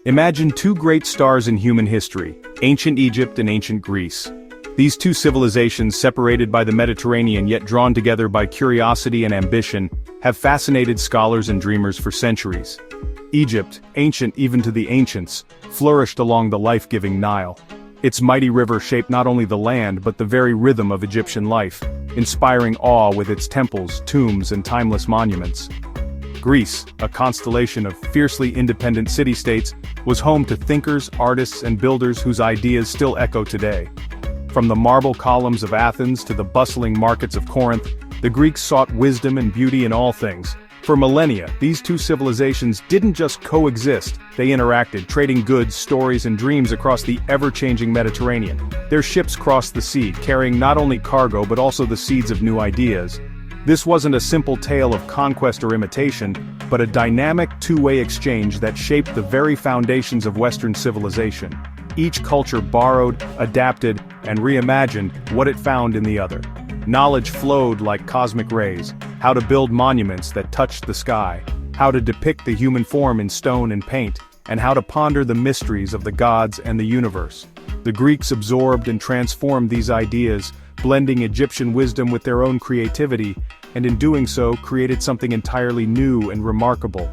Imagine two great stars in human history, ancient Egypt and ancient Greece. These two civilizations, separated by the Mediterranean yet drawn together by curiosity and ambition, have fascinated scholars and dreamers for centuries. Egypt, ancient even to the ancients, flourished along the life-giving Nile. Its mighty river shaped not only the land but the very rhythm of Egyptian life, inspiring awe with its temples, tombs, and timeless monuments. Greece, a constellation of fiercely independent city-states, was home to thinkers, artists, and builders whose ideas still echo today. From the marble columns of Athens to the bustling markets of Corinth, the Greeks sought wisdom and beauty in all things. For millennia, these two civilizations didn't just coexist, they interacted, trading goods, stories, and dreams across the ever-changing Mediterranean. Their ships crossed the sea, carrying not only cargo but also the seeds of new ideas. This wasn't a simple tale of conquest or imitation, but a dynamic two-way exchange that shaped the very foundations of Western civilization. Each culture borrowed, adapted, and reimagined what it found in the other. Knowledge flowed like cosmic rays: how to build monuments that touched the sky, how to depict the human form in stone and paint, and how to ponder the mysteries of the gods and the universe. The Greeks absorbed and transformed these ideas, blending Egyptian wisdom with their own creativity, and in doing so created something entirely new and remarkable.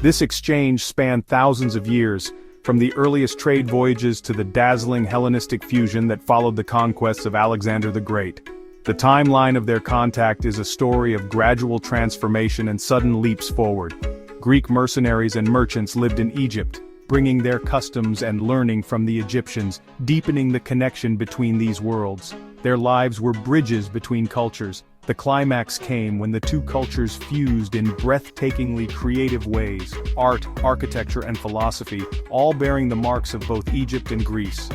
This exchange spanned thousands of years, from the earliest trade voyages to the dazzling Hellenistic fusion that followed the conquests of Alexander the Great. The timeline of their contact is a story of gradual transformation and sudden leaps forward. Greek mercenaries and merchants lived in Egypt, bringing their customs and learning from the Egyptians, deepening the connection between these worlds. Their lives were bridges between cultures. The climax came when the two cultures fused in breathtakingly creative ways: art, architecture, and philosophy, all bearing the marks of both Egypt and Greece.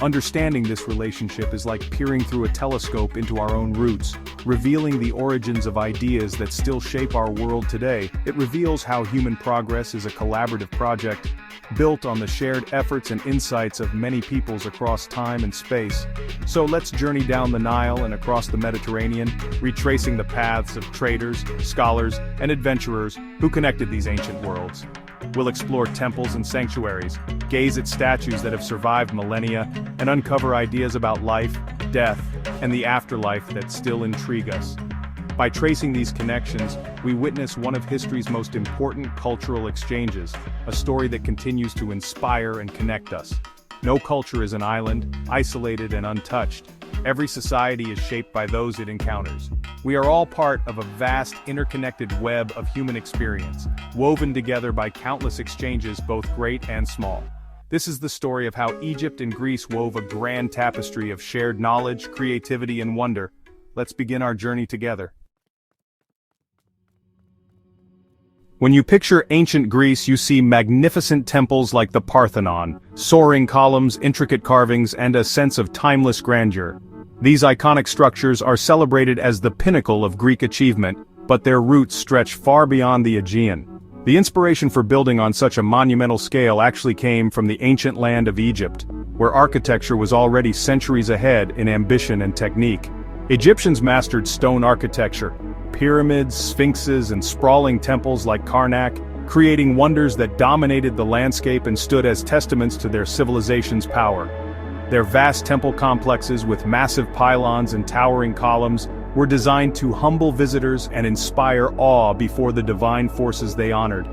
Understanding this relationship is like peering through a telescope into our own roots, revealing the origins of ideas that still shape our world today. It reveals how human progress is a collaborative project, built on the shared efforts and insights of many peoples across time and space. So let's journey down the Nile and across the Mediterranean, retracing the paths of traders, scholars, and adventurers who connected these ancient worlds. We'll explore temples and sanctuaries, gaze at statues that have survived millennia, and uncover ideas about life, death, and the afterlife that still intrigue us. By tracing these connections, we witness one of history's most important cultural exchanges, a story that continues to inspire and connect us. No culture is an island, isolated and untouched. Every society is shaped by those it encounters. We are all part of a vast, interconnected web of human experience, woven together by countless exchanges both great and small. This is the story of how Egypt and Greece wove a grand tapestry of shared knowledge, creativity, and wonder. Let's begin our journey together. When you picture ancient Greece, you see magnificent temples like the Parthenon, soaring columns, intricate carvings, and a sense of timeless grandeur. These iconic structures are celebrated as the pinnacle of Greek achievement, but their roots stretch far beyond the Aegean. The inspiration for building on such a monumental scale actually came from the ancient land of Egypt, where architecture was already centuries ahead in ambition and technique. Egyptians mastered stone architecture, pyramids, sphinxes, and sprawling temples like Karnak, creating wonders that dominated the landscape and stood as testaments to their civilization's power. Their vast temple complexes with massive pylons and towering columns were designed to humble visitors and inspire awe before the divine forces they honored.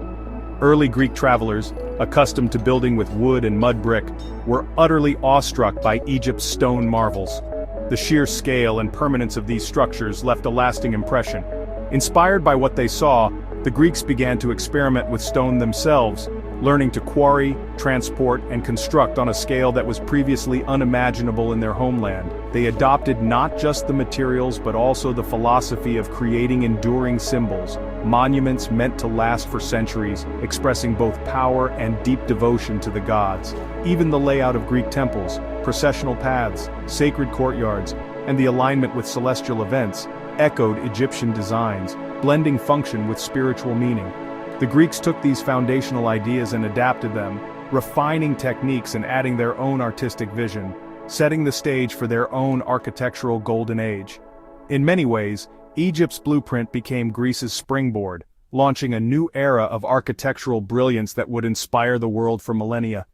Early Greek travelers, accustomed to building with wood and mud brick, were utterly awestruck by Egypt's stone marvels. The sheer scale and permanence of these structures left a lasting impression. Inspired by what they saw, the Greeks began to experiment with stone themselves, learning to quarry, transport, and construct on a scale that was previously unimaginable in their homeland. They adopted not just the materials but also the philosophy of creating enduring symbols, monuments meant to last for centuries, expressing both power and deep devotion to the gods. Even the layout of Greek temples, processional paths, sacred courtyards, and the alignment with celestial events echoed Egyptian designs, blending function with spiritual meaning. The Greeks took these foundational ideas and adapted them, refining techniques and adding their own artistic vision, setting the stage for their own architectural golden age. In many ways, Egypt's blueprint became Greece's springboard, launching a new era of architectural brilliance that would inspire the world for millennia.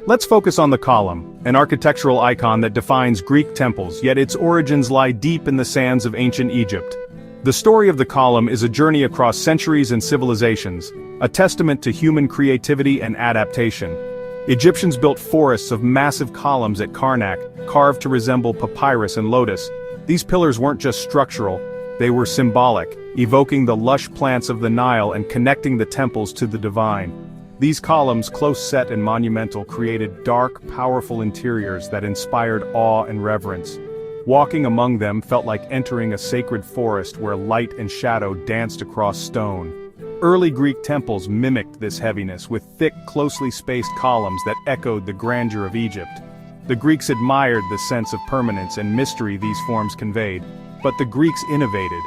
Let's focus on the column, an architectural icon that defines Greek temples, yet its origins lie deep in the sands of ancient Egypt. The story of the column is a journey across centuries and civilizations, a testament to human creativity and adaptation. Egyptians built forests of massive columns at Karnak, carved to resemble papyrus and lotus. These pillars weren't just structural, they were symbolic, evoking the lush plants of the Nile and connecting the temples to the divine. These columns, close-set and monumental, created dark, powerful interiors that inspired awe and reverence. Walking among them felt like entering a sacred forest where light and shadow danced across stone. Early Greek temples mimicked this heaviness with thick, closely spaced columns that echoed the grandeur of Egypt. The Greeks admired the sense of permanence and mystery these forms conveyed, but the Greeks innovated.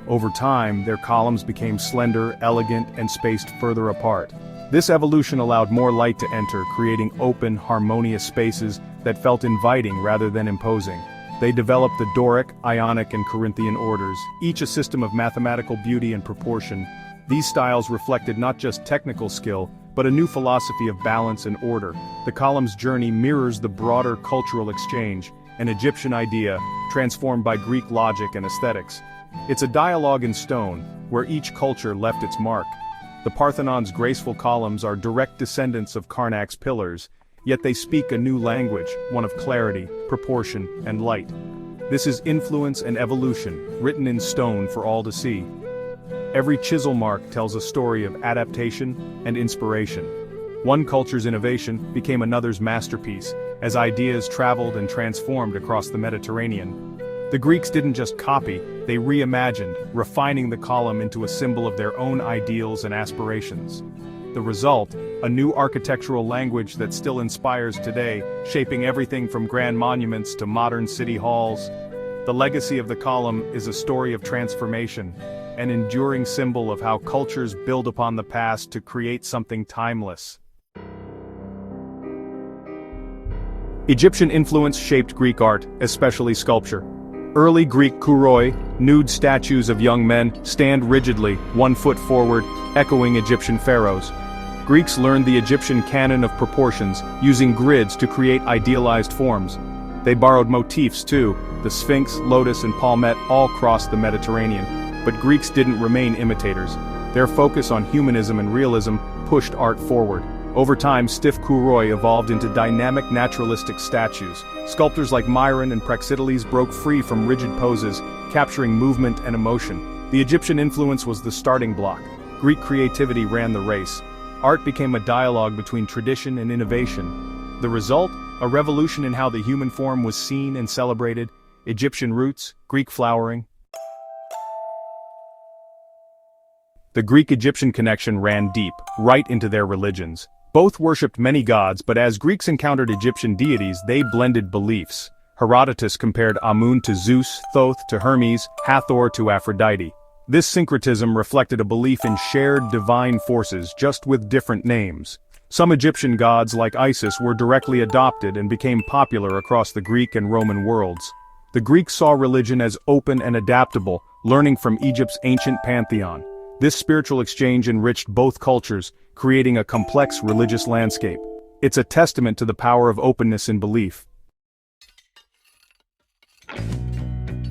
Over time, their columns became slender, elegant, and spaced further apart. This evolution allowed more light to enter, creating open, harmonious spaces that felt inviting rather than imposing. They developed the Doric, Ionic, and Corinthian orders, each a system of mathematical beauty and proportion. These styles reflected not just technical skill, but a new philosophy of balance and order. The column's journey mirrors the broader cultural exchange, an Egyptian idea, transformed by Greek logic and aesthetics. It's a dialogue in stone, where each culture left its mark. The Parthenon's graceful columns are direct descendants of Karnak's pillars, yet they speak a new language, one of clarity, proportion, and light. This is influence and evolution, written in stone for all to see. Every chisel mark tells a story of adaptation and inspiration. One culture's innovation became another's masterpiece, as ideas traveled and transformed across the Mediterranean. The Greeks didn't just copy, they reimagined, refining the column into a symbol of their own ideals and aspirations. The result, a new architectural language that still inspires today, shaping everything from grand monuments to modern city halls. The legacy of the column is a story of transformation, an enduring symbol of how cultures build upon the past to create something timeless. Egyptian influence shaped Greek art, especially sculpture. Early Greek kouroi, nude statues of young men, stand rigidly, 1 foot forward, echoing Egyptian pharaohs. Greeks learned the Egyptian canon of proportions, using grids to create idealized forms. They borrowed motifs too. The Sphinx, lotus, and palmette all crossed the Mediterranean. But Greeks didn't remain imitators. Their focus on humanism and realism pushed art forward. Over time, stiff kouroi evolved into dynamic naturalistic statues. Sculptors like Myron and Praxiteles broke free from rigid poses, capturing movement and emotion. The Egyptian influence was the starting block. Greek creativity ran the race. Art became a dialogue between tradition and innovation. The result? A revolution in how the human form was seen and celebrated. Egyptian roots, Greek flowering. The Greek-Egyptian connection ran deep, right into their religions. Both worshipped many gods, but as Greeks encountered Egyptian deities, they blended beliefs. Herodotus compared Amun to Zeus, Thoth to Hermes, Hathor to Aphrodite. This syncretism reflected a belief in shared divine forces, just with different names. Some Egyptian gods, like Isis, were directly adopted and became popular across the Greek and Roman worlds. The Greeks saw religion as open and adaptable, learning from Egypt's ancient pantheon. This spiritual exchange enriched both cultures, creating a complex religious landscape. It's a testament to the power of openness in belief.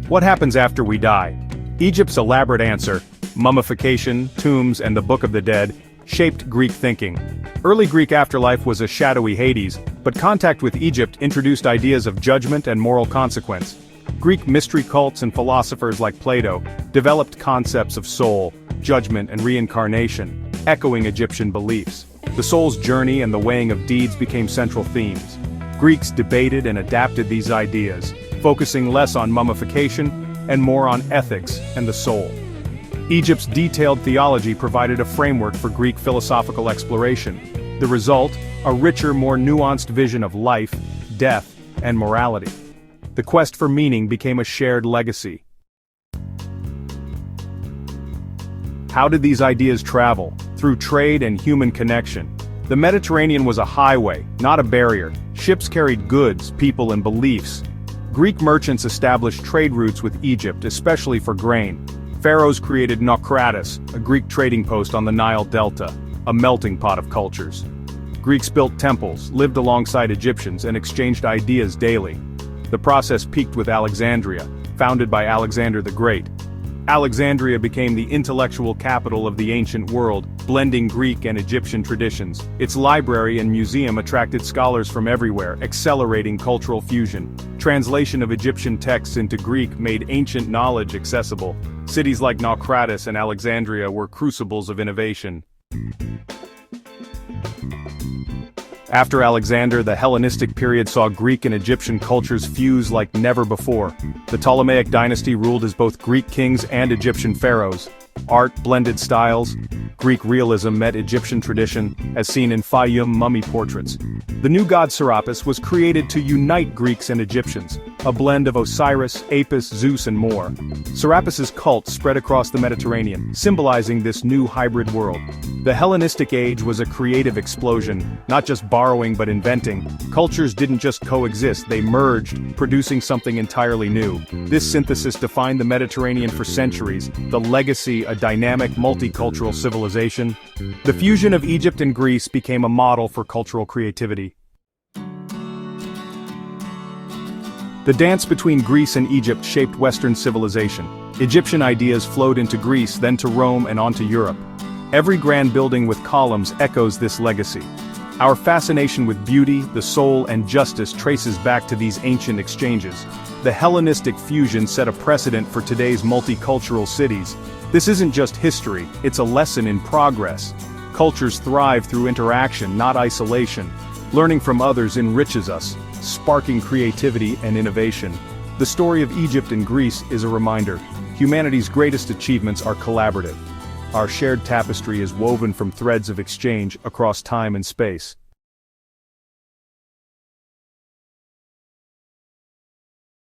What happens after we die? Egypt's elaborate answer, mummification, tombs, and the Book of the Dead, shaped Greek thinking. Early Greek afterlife was a shadowy Hades, but contact with Egypt introduced ideas of judgment and moral consequence. Greek mystery cults and philosophers like Plato developed concepts of soul, judgment, and reincarnation, echoing Egyptian beliefs. The soul's journey and the weighing of deeds became central themes. Greeks debated and adapted these ideas, focusing less on mummification and more on ethics and the soul. Egypt's detailed theology provided a framework for Greek philosophical exploration. The result, a richer, more nuanced vision of life, death, and morality. The quest for meaning became a shared legacy. How did these ideas travel? Through trade and human connection. The Mediterranean was a highway, not a barrier. Ships carried goods, people, and beliefs. Greek merchants established trade routes with Egypt, especially for grain. Pharaohs created Naucratis, a Greek trading post on the Nile Delta, a melting pot of cultures. Greeks built temples, lived alongside Egyptians, and exchanged ideas daily. The process peaked with Alexandria, founded by Alexander the Great. Alexandria became the intellectual capital of the ancient world, blending Greek and Egyptian traditions. Its library and museum attracted scholars from everywhere, accelerating cultural fusion. Translation of Egyptian texts into Greek made ancient knowledge accessible. Cities like Naucratis and Alexandria were crucibles of innovation. After Alexander, the Hellenistic period saw Greek and Egyptian cultures fuse like never before. The Ptolemaic dynasty ruled as both Greek kings and Egyptian pharaohs. Art blended styles. Greek realism met Egyptian tradition, as seen in Fayum mummy portraits. The new god Serapis was created to unite Greeks and Egyptians, a blend of Osiris, Apis, Zeus and more. Serapis's cult spread across the Mediterranean, symbolizing this new hybrid world. The Hellenistic age was a creative explosion, not just borrowing but inventing. Cultures didn't just coexist, they merged, producing something entirely new. This synthesis defined the Mediterranean for centuries, the legacy a dynamic, multicultural civilization. The fusion of Egypt and Greece became a model for cultural creativity. The dance between Greece and Egypt shaped Western civilization. Egyptian ideas flowed into Greece, then to Rome and onto Europe. Every grand building with columns echoes this legacy. Our fascination with beauty, the soul, and justice traces back to these ancient exchanges. The Hellenistic fusion set a precedent for today's multicultural cities. This isn't just history, it's a lesson in progress. Cultures thrive through interaction, not isolation. Learning from others enriches us, sparking creativity and innovation. The story of Egypt and Greece is a reminder. Humanity's greatest achievements are collaborative. Our shared tapestry is woven from threads of exchange across time and space.